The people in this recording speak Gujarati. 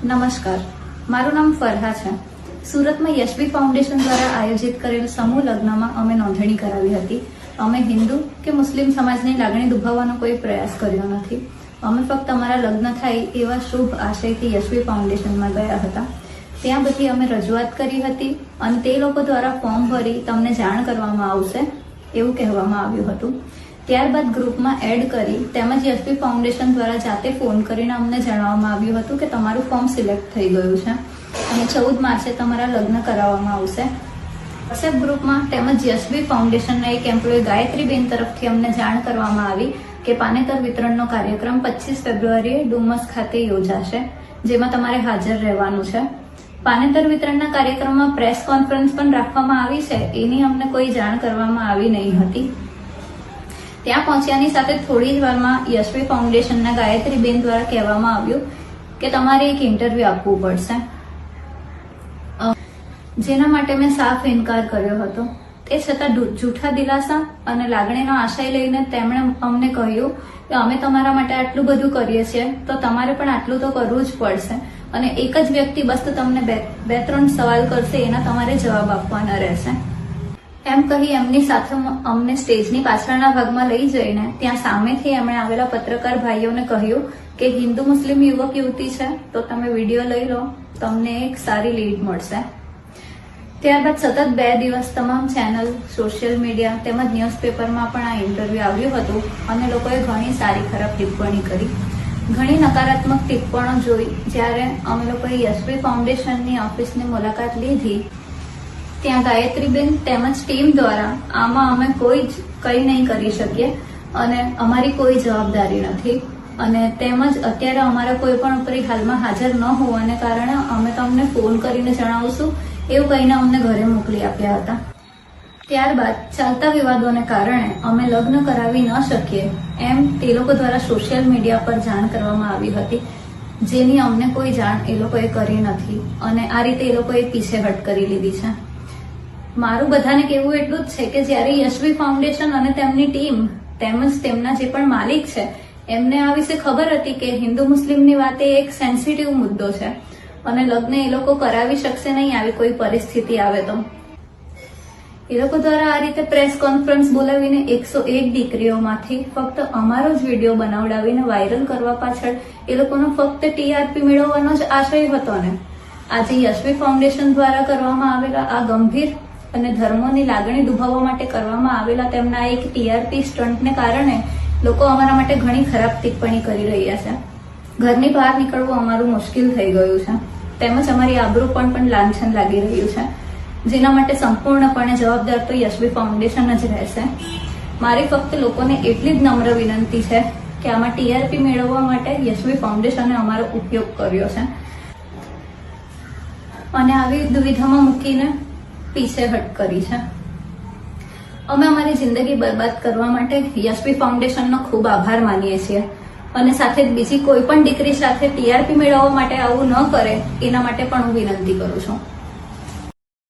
નમસ્કાર, મારું નામ ફરહા છે. સુરતમાં યશવી ફાઉન્ડેશન દ્વારા આયોજિત કરેલ સમૂહ લગ્નમાં અમે નોંધણી કરાવી હતી. અમે હિન્દુ કે મુસ્લિમ સમાજની લાગણી દુભાવવાનો કોઈ પ્રયાસ કર્યો નથી. અમે ફક્ત અમારા લગ્ન થાય એવા શુભ આશયથી યશવી ફાઉન્ડેશનમાં ગયા હતા. ત્યાં બધી અમે રજૂઆત કરી હતી અને તે લોકો દ્વારા ફોર્મ ભરી તમને જાણ કરવામાં આવશે એવું કહેવામાં આવ્યું હતું. ત્યારબાદ ગ્રુપમાં એડ કરી તેમજ યશવી ફાઉન્ડેશન દ્વારા જાતે ફોન કરીને અમને જણાવવામાં આવ્યું હતું કે તમારું ફોર્મ સિલેક્ટ થઈ ગયું છે અને 14 માર્ચે તમારા લગ્ન કરાવવામાં આવશે. વોટ્સએપ ગ્રુપમાં તેમજ યશવી ફાઉન્ડેશનના એક એમ્પ્લોય ગાયત્રીબેન તરફથી અમને જાણ કરવામાં આવી કે પાનેતર વિતરણનો કાર્યક્રમ 25 ફેબ્રુઆરીએ ડુમસ ખાતે યોજાશે, જેમાં તમારે હાજર રહેવાનું છે. પાનેતર વિતરણના કાર્યક્રમમાં પ્રેસ કોન્ફરન્સ પણ રાખવામાં આવી છે, એની અમને કોઈ જાણ કરવામાં આવી નહીં હતી. ત્યાં પહોંચ્યાની સાથે થોડી જ વારમાં યશવી ફાઉન્ડેશનના ગાયત્રીબેન દ્વારા કહેવામાં આવ્યું કે તમારે એક ઇન્ટરવ્યુ આપવું પડશે, જેના માટે મેં સાફ ઇનકાર કર્યો હતો. તે છતાં જૂઠા દિલાસા અને લાગણીનો આશય લઈને તેમણે અમને કહ્યું કે અમે તમારા માટે આટલું બધું કરીએ છીએ તો તમારે પણ આટલું તો કરવું જ પડશે અને એક જ વ્યક્તિ બસ તમને બે ત્રણ સવાલ કરશે, એના તમારે જવાબ આપવાના રહેશે એમ કહી એમની સાથે અમને સ્ટેજની પાછળના ભાગમાં લઈ જઈને ત્યાં સામેથી એમણે આવેલા પત્રકાર ભાઈઓને કહ્યું કે હિન્દુ મુસ્લિમ યુવક યુવતી છે તો તમે વિડીયો લઈ લો, તમને એક સારી લીડ મળશે. ત્યારબાદ સતત 2 દિવસ તમામ ચેનલ, સોશિયલ મીડિયા તેમજ ન્યૂઝપેપરમાં પણ આ ઇન્ટરવ્યુ આવ્યું હતું અને લોકોએ ઘણી સારી ખરાબ ટિપ્પણી કરી. ઘણી નકારાત્મક ટિપ્પણો જોઈ જ્યારે અમે લોકોએ યશવી ફાઉન્ડેશનની ઓફિસની મુલાકાત લીધી. ત્યાં ગાયત્રીબેન તેમજ ટીમ દ્વારા આમાં અમે કંઈ નહીં કરી શકીએ અને અમારી કોઈ જવાબદારી નથી અને તેમજ અત્યારે અમારા કોઈ પણ ઉપર હાલમાં હાજર ન હોવાને કારણે અમે તમને ફોન કરીને જણાવશું એવું કહીને અમને ઘરે મોકલી આપ્યા હતા. ત્યારબાદ ચાલતા વિવાદોને કારણે અમે લગ્ન કરાવી ન શકીએ એમ તે લોકો દ્વારા સોશિયલ મીડિયા પર જાણ કરવામાં આવી હતી, જેની અમને કોઈ જાણ એ લોકોએ કરી નથી અને આ રીતે એ લોકોએ પીછેહટ કરી લીધી છે. મારું બધાને કહેવું એટલું જ છે કે જ્યારે યશવી ફાઉન્ડેશન અને તેમની ટીમ તેમજ તેમના જે પણ માલિક છે એમને આ વિશે ખબર હતી કે હિન્દુ મુસ્લિમની વાત એ એક સેન્સિટિવ મુદ્દો છે અને લગ્ન એ લોકો કરાવી શકશે નહીં આવી કોઈ પરિસ્થિતિ આવે તો. એ લોકો દ્વારા આ રીતે પ્રેસ કોન્ફરન્સ બોલાવીને 101 દીકરીઓમાંથી ફક્ત અમારો જ વિડીયો બનાવડાવીને વાયરલ કરવા પાછળ એ લોકોનો ફક્ત ટીઆરપી મેળવવાનો જ આશય હતો ને. આજે યશવી ફાઉન્ડેશન દ્વારા કરવામાં આવેલા આ ગંભીર અને ધર્મોની લાગણી દુભાવવા માટે કરવામાં આવેલા તેમના એક ટીઆરપી સ્ટન્ટને કારણે લોકો અમારા માટે ઘણી ખરાબ ટિપ્પણી કરી રહ્યા છે. ઘરની બહાર નીકળવું અમારું મુશ્કેલ થઈ ગયું છે તેમજ અમારી આબરૂ પણ લાંછન લાગી રહ્યું છે, જેના માટે સંપૂર્ણપણે જવાબદાર તો યશવી ફાઉન્ડેશન જ રહેશે. મારી ફક્ત લોકોને એટલી જ નમ્ર વિનંતી છે કે આમાં ટીઆરપી મેળવવા માટે યશવી ફાઉન્ડેશને અમારો ઉપયોગ કર્યો છે અને આવી દુવિધામાં મૂકીને પીછેહટ કરી છે. અમે અમારી જિંદગી બરબાદ કરવા માટે યશવી ફાઉન્ડેશનનો ખૂબ આભાર માનીએ છીએ અને સાથે જ બીજી કોઈ પણ દીકરી સાથે ટીઆરપી મેળવવા માટે આવું ન કરે એના માટે પણ હું વિનંતી કરું છું.